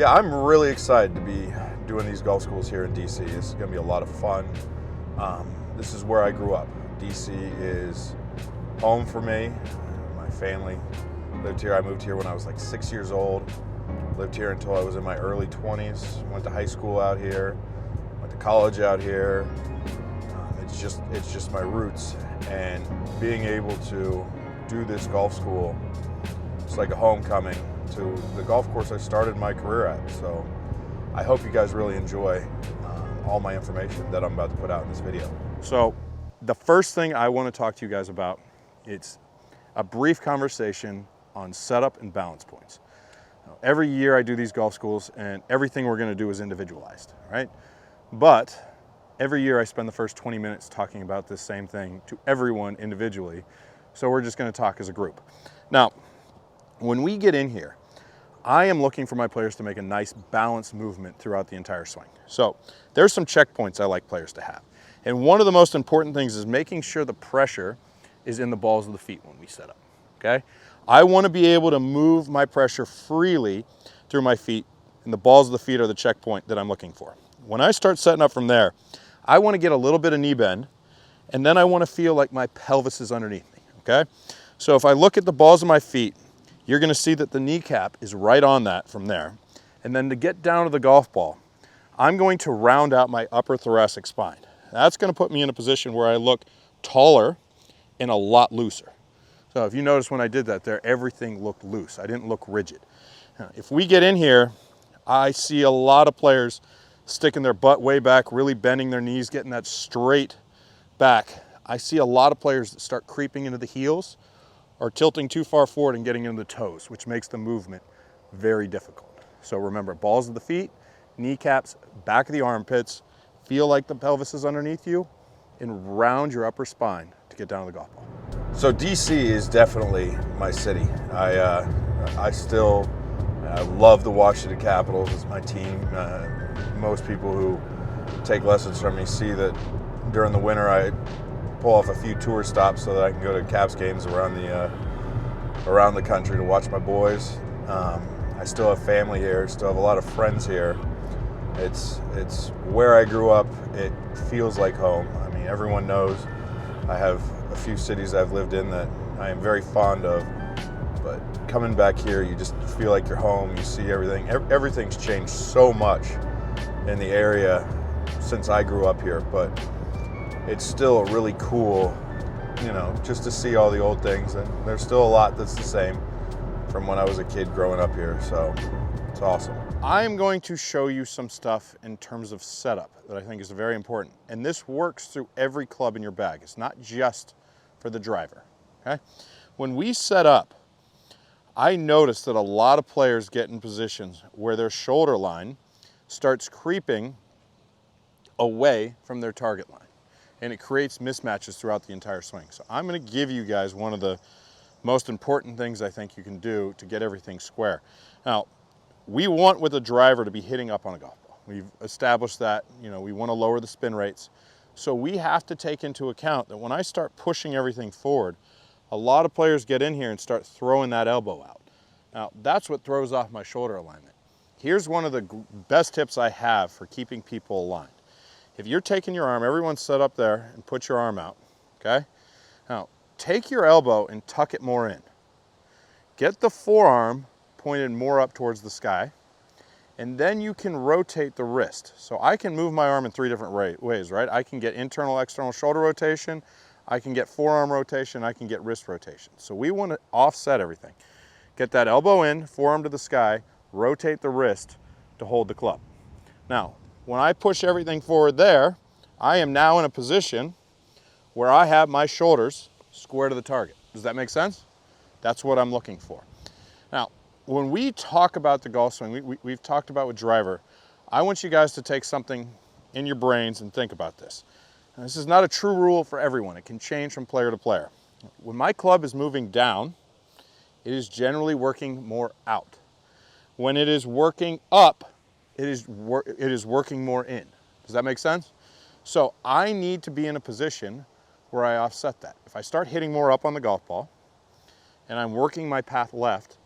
Yeah, I'm really excited to be doing these golf schools here in DC. This is going to be a lot of fun. This is where I grew up. DC is home for me. My family lived here. I moved here when I was like 6 years old. Lived here until I was in my early 20s. Went to high school out here. Went to college out here. It's just my roots. And being able to do this golf school, it's like a homecoming to the golf course I started my career at. So I hope you guys really enjoy all my information that I'm about to put out in this video. So the first thing I want to talk to you guys about, it's a brief conversation on setup and balance points. Every year I do these golf schools and everything we're going to do is individualized, right? But every year I spend the first 20 minutes talking about this same thing to everyone individually. So we're just going to talk as a group. Now, when we get in here, I am looking for my players to make a nice balanced movement throughout the entire swing. So there's some checkpoints I like players to have. And one of the most important things is making sure the pressure is in the balls of the feet when we set up, okay? I want to be able to move my pressure freely through my feet, and the balls of the feet are the checkpoint that I'm looking for. When I start setting up from there, I want to get a little bit of knee bend, and then I want to feel like my pelvis is underneath me, okay? So if I look at the balls of my feet, you're going to see that the kneecap is right on that from there. And then to get down to the golf ball, I'm going to round out my upper thoracic spine. That's going to put me in a position where I look taller and a lot looser. So if you notice when I did that there, everything looked loose. I didn't look rigid. Now, if we get in here, I see a lot of players sticking their butt way back, really bending their knees, getting that straight back. I see a lot of players that start creeping into the heels or tilting too far forward and getting into the toes, which makes the movement very difficult. So remember, balls of the feet, kneecaps, back of the armpits, feel like the pelvis is underneath you, and round your upper spine to get down to the golf ball. So DC is definitely my city. I love the Washington Capitals as my team. Most people who take lessons from me see that during the winter I pull off a few tour stops so that I can go to Caps games around the country to watch my boys. I still have family here, still have a lot of friends here. It's where I grew up. It feels like home. I mean, everyone knows I have a few cities I've lived in that I am very fond of, but coming back here, you just feel like you're home. You see everything. Everything's changed so much in the area since I grew up here, but it's still really cool, you know, just to see all the old things. And there's still a lot that's the same from when I was a kid growing up here, so it's awesome. I'm going to show you some stuff in terms of setup that I think is very important. And this works through every club in your bag. It's not just for the driver, okay? When we set up, I noticed that a lot of players get in positions where their shoulder line starts creeping away from their target line, and it creates mismatches throughout the entire swing. So I'm going to give you guys one of the most important things I think you can do to get everything square. Now, we want with a driver to be hitting up on a golf ball. We've established that, you know, we want to lower the spin rates. So we have to take into account that when I start pushing everything forward, a lot of players get in here and start throwing that elbow out. Now, that's what throws off my shoulder alignment. Here's one of the best tips I have for keeping people aligned. If you're taking your arm, everyone's set up there, and put your arm out, okay? Now, take your elbow and tuck it more in. Get the forearm pointed more up towards the sky, and then you can rotate the wrist. So I can move my arm in three different ways, right? I can get internal, external shoulder rotation, I can get forearm rotation, I can get wrist rotation. So we want to offset everything. Get that elbow in, forearm to the sky, rotate the wrist to hold the club. Now, when I push everything forward there, I am now in a position where I have my shoulders square to the target. Does that make sense? That's what I'm looking for. Now, when we talk about the golf swing, we've talked about with driver, I want you guys to take something in your brains and think about this. Now, this is not a true rule for everyone. It can change from player to player. When my club is moving down, it is generally working more out. When it is working up, it is working more in. Does that make sense? So I need to be in a position where I offset that. If I start hitting more up on the golf ball and I'm working my path left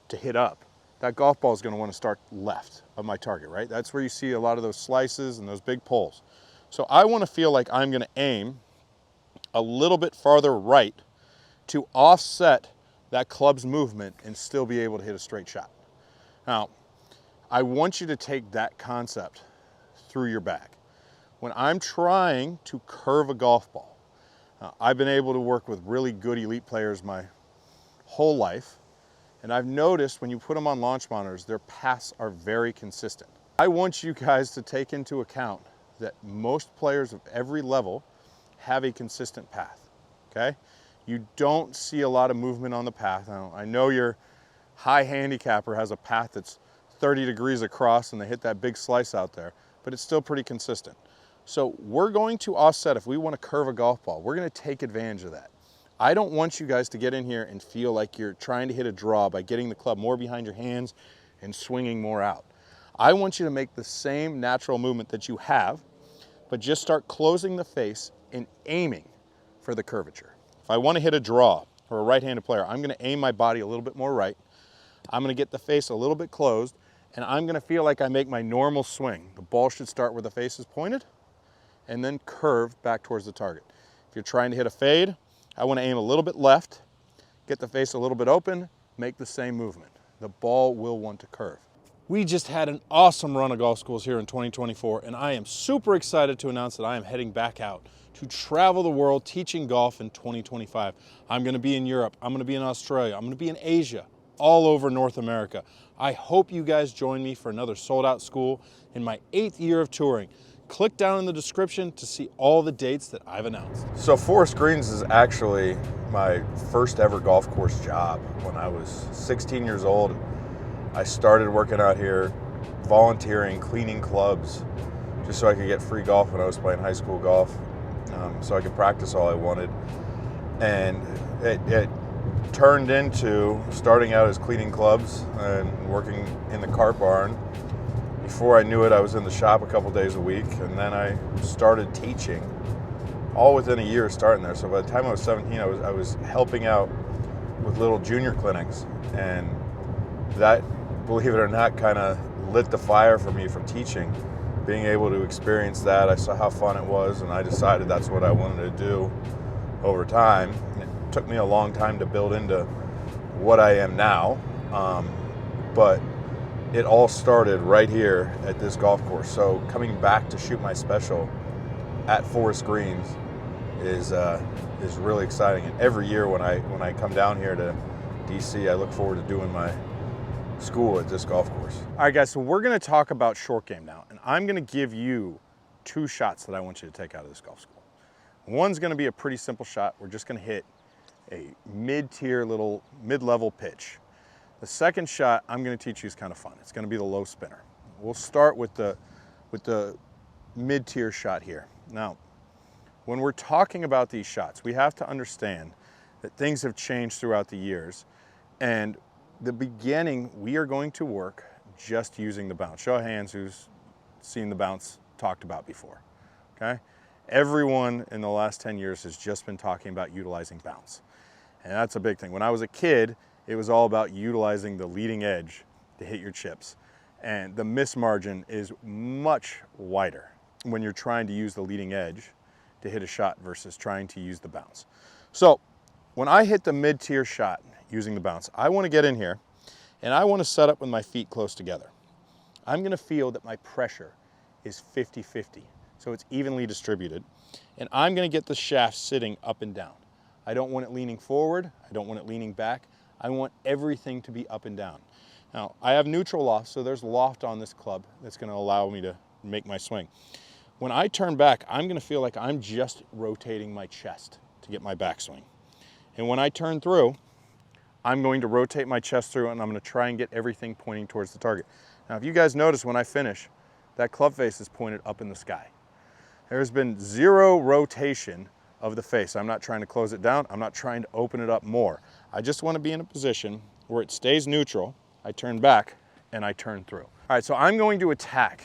to hit up, that golf ball is going to want to start left of my target, right? That's where you see a lot of those slices and those big pulls. So I want to feel like I'm going to aim a little bit farther right to offset that club's movement and still be able to hit a straight shot. Now, I want you to take that concept through your bag. When I'm trying to curve a golf ball, I've been able to work with really good elite players my whole life, and I've noticed when you put them on launch monitors, their paths are very consistent. I want you guys to take into account that most players of every level have a consistent path, okay? You don't see a lot of movement on the path. Now, I know your high handicapper has a path that's 30 degrees across and they hit that big slice out there, but it's still pretty consistent. So we're going to offset. If we want to curve a golf ball, we're going to take advantage of that. I don't want you guys to get in here and feel like you're trying to hit a draw by getting the club more behind your hands and swinging more out. I want you to make the same natural movement that you have, but just start closing the face and aiming for the curvature. If I want to hit a draw or a right-handed player, I'm going to aim my body a little bit more right. I'm going to get the face a little bit closed, and I'm going to feel like I make my normal swing. The ball should start where the face is pointed and then curve back towards the target. If you're trying to hit a fade, I want to aim a little bit left, get the face a little bit open, make the same movement. The ball will want to curve. We just had an awesome run of golf schools here in 2024, and I am super excited to announce that I am heading back out to travel the world teaching golf in 2025. I'm going to be in Europe, I'm going to be in Australia, I'm going to be in Asia, all over North America. I hope you guys join me for another sold-out school in my 8th year of touring. Click down in the description to see all the dates that I've announced. So Forest Greens is actually my first ever golf course job. When I was 16 years old, I started working out here, volunteering, cleaning clubs, just so I could get free golf when I was playing high school golf, so I could practice all I wanted. And it turned into starting out as cleaning clubs and working in the cart barn. Before I knew it, I was in the shop a couple days a week, and then I started teaching, all within a year of starting there. So by the time I was 17, I was helping out with little junior clinics, and that, believe it or not, kind of lit the fire for me for teaching. Being able to experience that, I saw how fun it was, and I decided that's what I wanted to do over time. It took me a long time to build into what I am now, but it all started right here at this golf course. So coming back to shoot my special at Forest Greens is really exciting. And every year when I come down here to DC, I look forward to doing my school at this golf course. All right, guys, so we're going to talk about short game now, and I'm going to give you 2 shots that I want you to take out of this golf school. One's going to be a pretty simple shot. We're just going to hit a mid-tier little mid-level pitch. The second shot I'm going to teach you is kind of fun. It's going to be the low spinner. We'll start with the mid-tier shot here. Now, when we're talking about these shots, we have to understand that things have changed throughout the years, and the beginning, we are going to work just using the bounce. Show of hands who's seen the bounce talked about before, okay? Everyone in the last 10 years has just been talking about utilizing bounce. And that's a big thing. When I was a kid, it was all about utilizing the leading edge to hit your chips. And the miss margin is much wider when you're trying to use the leading edge to hit a shot versus trying to use the bounce. So when I hit the mid-tier shot using the bounce, I want to get in here and I want to set up with my feet close together. I'm going to feel that my pressure is 50-50, so it's evenly distributed, and I'm going to get the shaft sitting up and down. I don't want it leaning forward, I don't want it leaning back, I want everything to be up and down. Now, I have neutral loft, so there's loft on this club that's going to allow me to make my swing. When I turn back, I'm going to feel like I'm just rotating my chest to get my backswing. And when I turn through, I'm going to rotate my chest through, and I'm going to try and get everything pointing towards the target. Now, if you guys notice, when I finish, that club face is pointed up in the sky. There's been zero rotation of the face. I'm not trying to close it down. I'm not trying to open it up more. I just want to be in a position where it stays neutral. I turn back and I turn through. All right, so I'm going to attack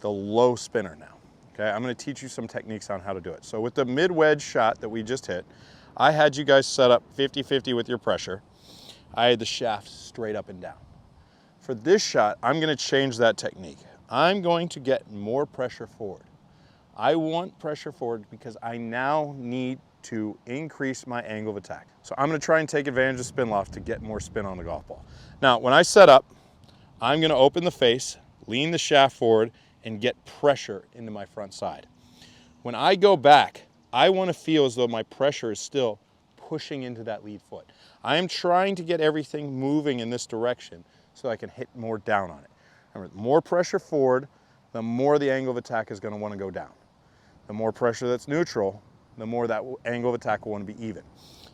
the low spinner now. Okay, I'm going to teach you some techniques on how to do it. So with the mid-wedge shot that we just hit, I had you guys set up 50-50 with your pressure. I had the shaft straight up and down. For this shot, I'm going to change that technique. I'm going to get more pressure forward. I want pressure forward because I now need to increase my angle of attack. So I'm going to try and take advantage of spin loft to get more spin on the golf ball. Now, when I set up, I'm going to open the face, lean the shaft forward, and get pressure into my front side. When I go back, I want to feel as though my pressure is still pushing into that lead foot. I am trying to get everything moving in this direction so I can hit more down on it. Remember, the more pressure forward, the more the angle of attack is going to want to go down. The more pressure that's neutral, the more that angle of attack will want to be even.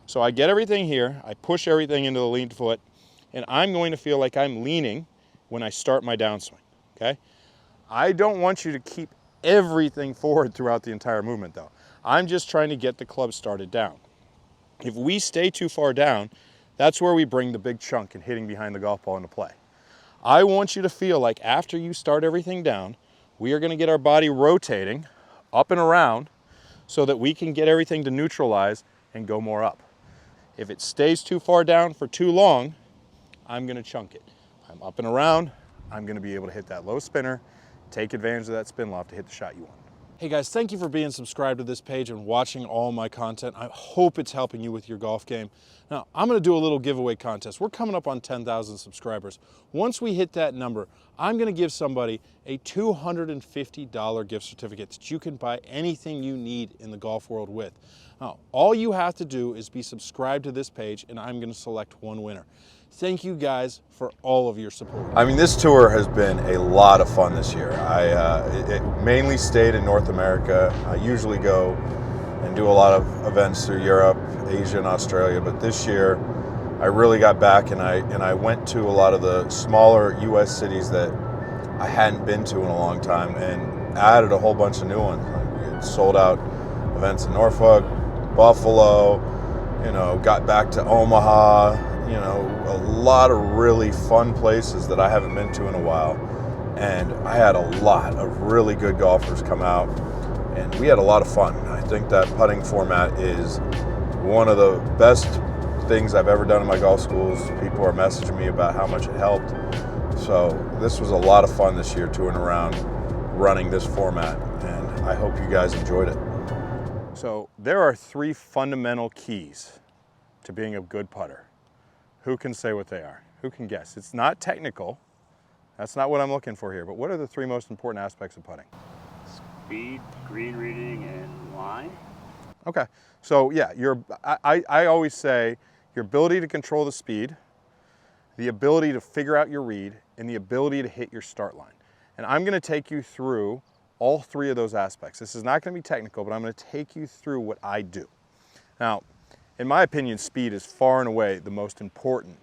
So I get everything here, I push everything into the lead foot, and I'm going to feel like I'm leaning when I start my downswing, okay? I don't want you to keep everything forward throughout the entire movement though. I'm just trying to get the club started down. If we stay too far down, that's where we bring the big chunk and hitting behind the golf ball into play. I want you to feel like after you start everything down, we are going to get our body rotating up and around so that we can get everything to neutralize and go more up. If it stays too far down for too long, I'm going to chunk it. I'm up and around, I'm going to be able to hit that low spinner, take advantage of that spin loft to hit the shot you want. Hey guys, thank you for being subscribed to this page and watching all my content. I hope it's helping you with your golf game. Now, I'm going to do a little giveaway contest. We're coming up on 10,000 subscribers. Once we hit that number, I'm going to give somebody a $250 gift certificate that you can buy anything you need in the golf world with. Now, all you have to do is be subscribed to this page, and I'm going to select one winner. Thank you guys for all of your support. I mean, this tour has been a lot of fun this year. It mainly stayed in North America. I usually go and do a lot of events through Europe, Asia, and Australia, but this year I really got back and I went to a lot of the smaller U.S. cities that I hadn't been to in a long time and added a whole bunch of new ones. Like, sold out events in Norfolk, Buffalo, got back to Omaha, a lot of really fun places that I haven't been to in a while. And I had a lot of really good golfers come out, and we had a lot of fun. I think that putting format is one of the best things I've ever done in my golf schools. People are messaging me about how much it helped. So this was a lot of fun this year, touring around, running this format, and I hope you guys enjoyed it. So there are 3 fundamental keys to being a good putter. Who can say what they are? Who can guess? It's not technical. That's not what I'm looking for here, but what are the 3 most important aspects of putting? Speed, green reading, and line. Okay, so yeah, I always say your ability to control the speed, the ability to figure out your read, and the ability to hit your start line. And I'm gonna take you through all 3 of those aspects. This is not gonna be technical, but I'm gonna take you through what I do. Now, in my opinion, speed is far and away the most important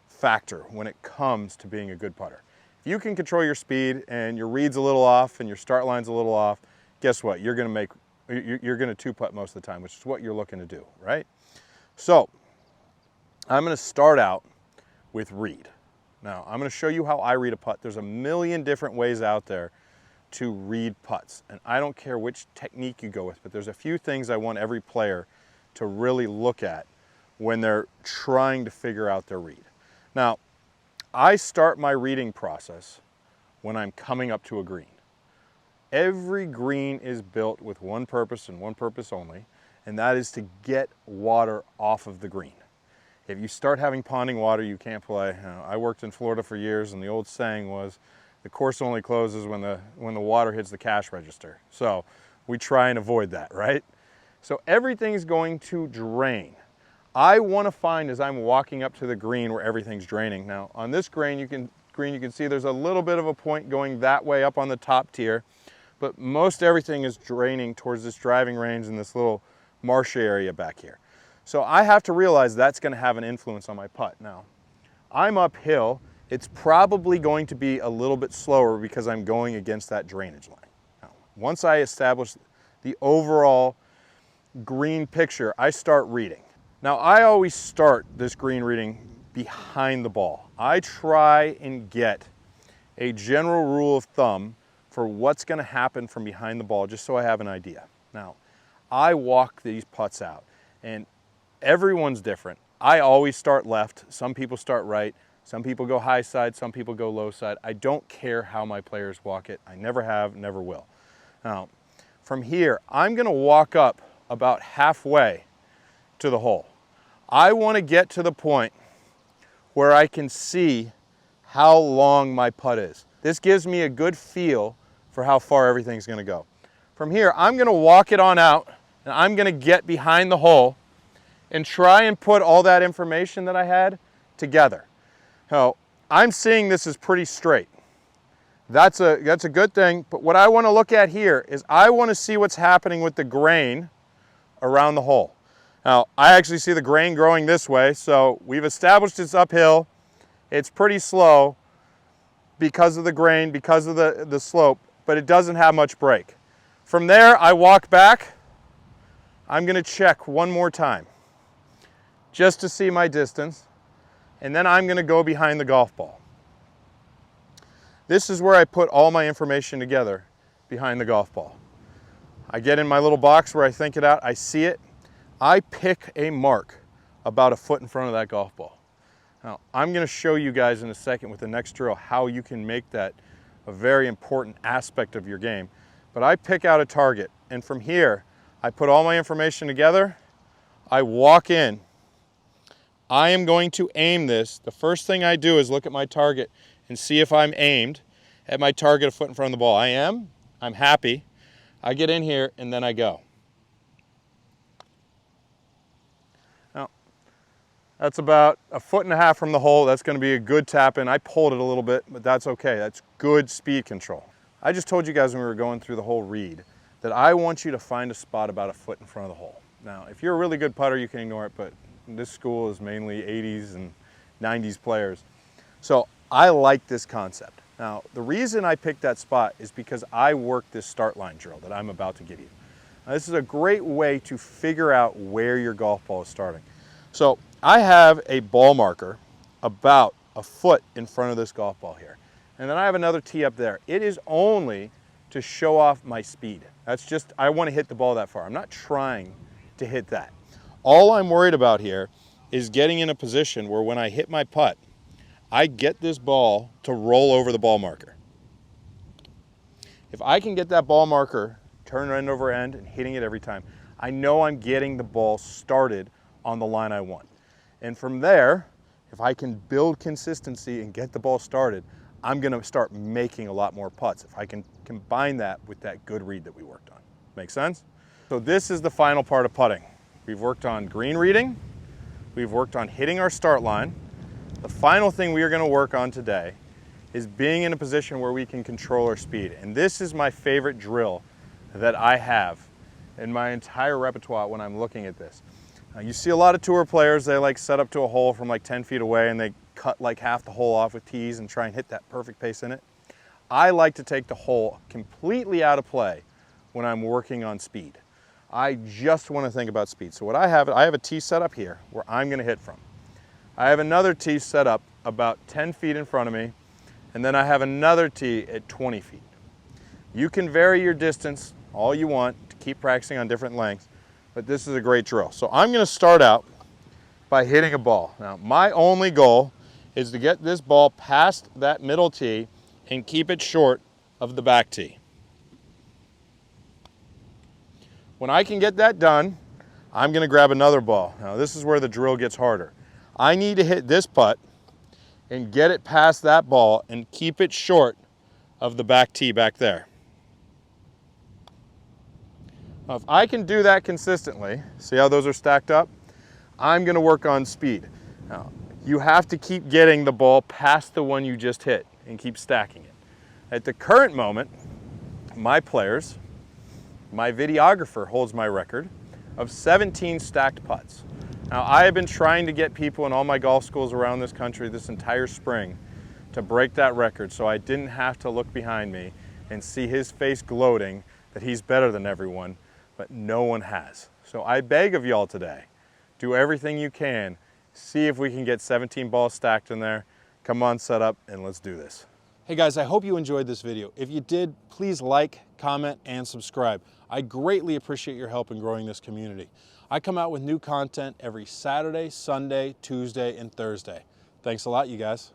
factor when it comes to being a good putter. If you can control your speed and your read's a little off and your start line's a little off, guess what? You're gonna 2-putt most of the time, which is what you're looking to do, right? So, I'm gonna start out with read. Now, I'm gonna show you how I read a putt. There's a million different ways out there to read putts, and I don't care which technique you go with, but there's a few things I want every player to really look at when they're trying to figure out their read. Now, I start my reading process when I'm coming up to a green. Every green is built with one purpose and one purpose only, and that is to get water off of the green. If you start having ponding water, you can't play. I worked in Florida for years, and the old saying was, the course only closes when the water hits the cash register. So we try and avoid that, right? So everything's going to drain. I want to find as I'm walking up to the green where everything's draining. Now on this green you can see there's a little bit of a point going that way up on the top tier, but most everything is draining towards this driving range and this little marsh area back here. So I have to realize that's going to have an influence on my putt. Now I'm uphill. It's probably going to be a little bit slower because I'm going against that drainage line. Now, once I establish the overall green picture, I start reading. Now I always start this green reading behind the ball. I try and get a general rule of thumb for what's going to happen from behind the ball, just so I have an idea. Now, I walk these putts out, and everyone's different. I always start left. Some people start right. Some people go high side, some people go low side. I don't care how my players walk it. I never have, never will. Now, from here, I'm gonna walk up about halfway to the hole. I wanna get to the point where I can see how long my putt is. This gives me a good feel for how far everything's gonna go. From here, I'm gonna walk it on out, and I'm gonna get behind the hole and try and put all that information that I had together. Now, I'm seeing this is pretty straight. That's a good thing, but what I wanna look at here is I wanna see what's happening with the grain around the hole. Now, I actually see the grain growing this way, so we've established it's uphill. It's pretty slow because of the grain, because of the slope, but it doesn't have much break. From there, I walk back. I'm gonna check one more time just to see my distance, and then I'm gonna go behind the golf ball. This is where I put all my information together behind the golf ball. I get in my little box where I think it out, I see it. I pick a mark about a foot in front of that golf ball. Now, I'm gonna show you guys in a second with the next drill how you can make that a very important aspect of your game. But I pick out a target, and from here, I put all my information together, I walk in. I am going to aim this. The first thing I do is look at my target and see if I'm aimed at my target a foot in front of the ball. I am, I'm happy. I get in here and then I go. Now, that's about a foot and a half from the hole. That's gonna be a good tap in. I pulled it a little bit, but that's okay. That's good speed control. I just told you guys when we were going through the whole read that I want you to find a spot about a foot in front of the hole. Now, if you're a really good putter, you can ignore it, but this school is mainly 80s and 90s players. So I like this concept. Now, the reason I picked that spot is because I worked this start line drill that I'm about to give you. Now, this is a great way to figure out where your golf ball is starting. So I have a ball marker about a foot in front of this golf ball here. And then I have another tee up there. It is only to show off my speed. That's just, I want to hit the ball that far. I'm not trying to hit that. All I'm worried about here is getting in a position where when I hit my putt, I get this ball to roll over the ball marker. If I can get that ball marker turned end over end and hitting it every time, I know I'm getting the ball started on the line I want. And from there, if I can build consistency and get the ball started, I'm gonna start making a lot more putts if I can combine that with that good read that we worked on. Make sense? So this is the final part of putting. We've worked on green reading, we've worked on hitting our start line. The final thing we are gonna work on today is being in a position where we can control our speed. And this is my favorite drill that I have in my entire repertoire when I'm looking at this. You see a lot of tour players, they like set up to a hole from like 10 feet away and they cut like half the hole off with tees and try and hit that perfect pace in it. I like to take the hole completely out of play when I'm working on speed. I just want to think about speed. So what I have a tee set up here where I'm going to hit from. I have another tee set up about 10 feet in front of me, and then I have another tee at 20 feet. You can vary your distance all you want to keep practicing on different lengths, but this is a great drill. So I'm going to start out by hitting a ball. Now, my only goal is to get this ball past that middle tee and keep it short of the back tee. When I can get that done, I'm going to grab another ball. Now, this is where the drill gets harder. I need to hit this putt and get it past that ball and keep it short of the back tee back there. Now, if I can do that consistently, see how those are stacked up? I'm going to work on speed. Now, you have to keep getting the ball past the one you just hit and keep stacking it. At the current moment, my players, my videographer holds my record of 17 stacked putts. Now, I have been trying to get people in all my golf schools around this country this entire spring to break that record so I didn't have to look behind me and see his face gloating that he's better than everyone, but no one has. So I beg of y'all today, do everything you can, see if we can get 17 balls stacked in there. Come on, set up, and let's do this. Hey guys, I hope you enjoyed this video. If you did, please like, comment, and subscribe. I greatly appreciate your help in growing this community. I come out with new content every Saturday, Sunday, Tuesday, and Thursday. Thanks a lot, you guys.